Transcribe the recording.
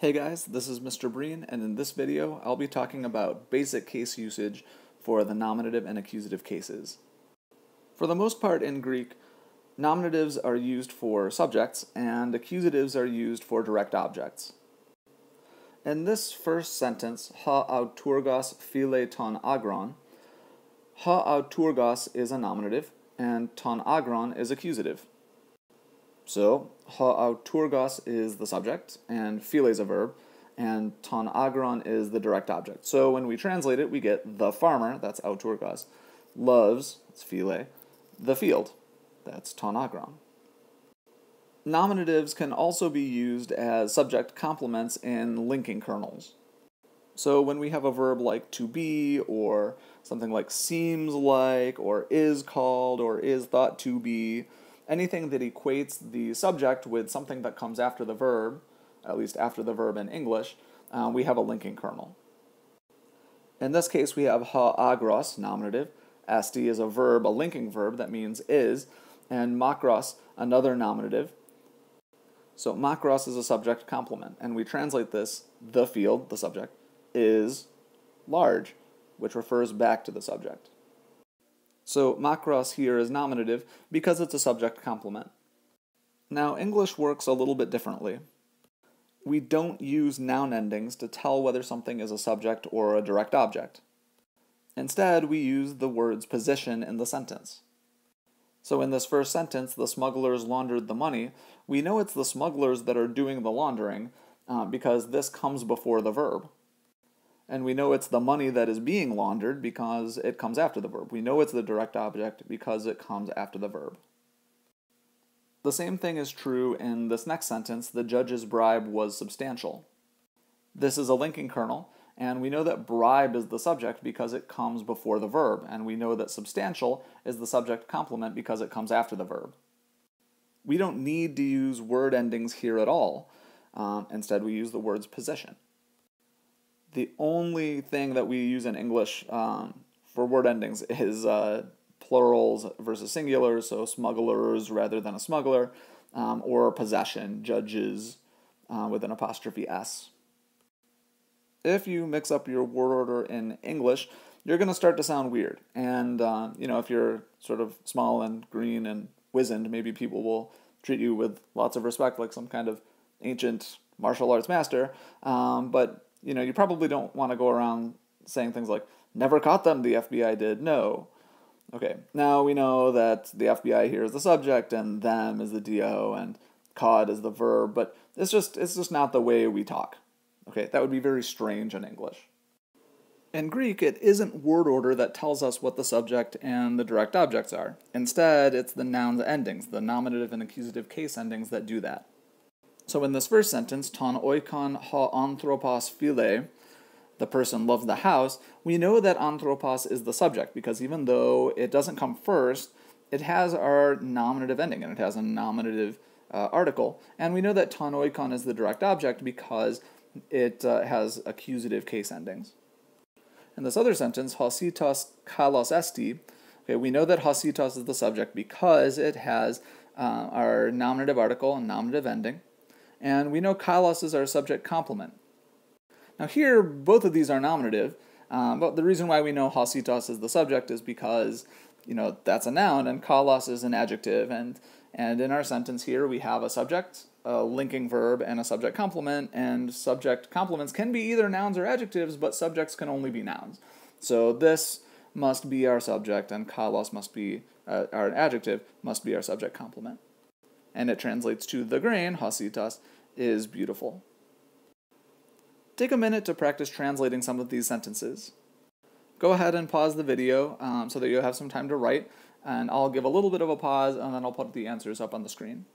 Hey guys, this is Mr. Breen, and in this video I'll be talking about basic case usage for the nominative and accusative cases. For the most part in Greek, nominatives are used for subjects and accusatives are used for direct objects. In this first sentence, ha auturgos phile ton agron, ha auturgos is a nominative and ton agron is accusative. So, ha auturgos is the subject, and phile is a verb, and ton agron is the direct object. So when we translate it, we get the farmer, that's auturgos, loves, that's phile, the field, that's ton agron. Nominatives can also be used as subject complements in linking kernels. So when we have a verb like to be, or something like seems like, or is called, or is thought to be, anything that equates the subject with something that comes after the verb, at least after the verb in English, we have a linking kernel. In this case, we have ha agros, nominative. Asti is a verb, a linking verb that means is, and makros, another nominative. So makros is a subject complement, and we translate this, the field, the subject, is large, which refers back to the subject. So makros here is nominative because it's a subject complement. Now English works a little bit differently. We don't use noun endings to tell whether something is a subject or a direct object. Instead, we use the word's position in the sentence. So in this first sentence, the smugglers laundered the money, we know it's the smugglers that are doing the laundering because this comes before the verb. And we know it's the money that is being laundered because it comes after the verb. We know it's the direct object because it comes after the verb. The same thing is true in this next sentence, the judge's bribe was substantial. This is a linking kernel, and we know that bribe is the subject because it comes before the verb, and we know that substantial is the subject complement because it comes after the verb. We don't need to use word endings here at all. Instead, we use the word's position. The only thing that we use in English for word endings is plurals versus singulars, so smugglers rather than a smuggler, or possession, judges with an apostrophe S. If you mix up your word order in English, you're going to start to sound weird. And, if you're sort of small and green and wizened, maybe people will treat you with lots of respect like some kind of ancient martial arts master, but you probably don't want to go around saying things like, never caught them, the FBI did. No. Okay, now we know that the FBI here is the subject, and them is the DO, and caught is the verb, but it's just not the way we talk. Okay, that would be very strange in English. In Greek, it isn't word order that tells us what the subject and the direct objects are. Instead, it's the noun's endings, the nominative and accusative case endings that do that. So in this first sentence, ton oikon ha anthropos phile, the person loves the house, we know that anthropos is the subject because even though it doesn't come first, it has our nominative ending and it has a nominative article. And we know that ton oikon is the direct object because it has accusative case endings. In this other sentence, hasitos kalos esti, okay, we know that hasitos is the subject because it has our nominative article and nominative ending. And we know kalos is our subject complement. Now here, both of these are nominative, but the reason why we know hasitos is the subject is because, that's a noun, and kalos is an adjective, and in our sentence here we have a subject, a linking verb, and a subject complement, and subject complements can be either nouns or adjectives, but subjects can only be nouns. So this must be our subject, and kalos must be, our adjective must be our subject complement. And it translates to the grain, hasitos, is beautiful. Take a minute to practice translating some of these sentences. Go ahead and pause the video so that you'll have some time to write, and I'll give a little bit of a pause, and then I'll put the answers up on the screen.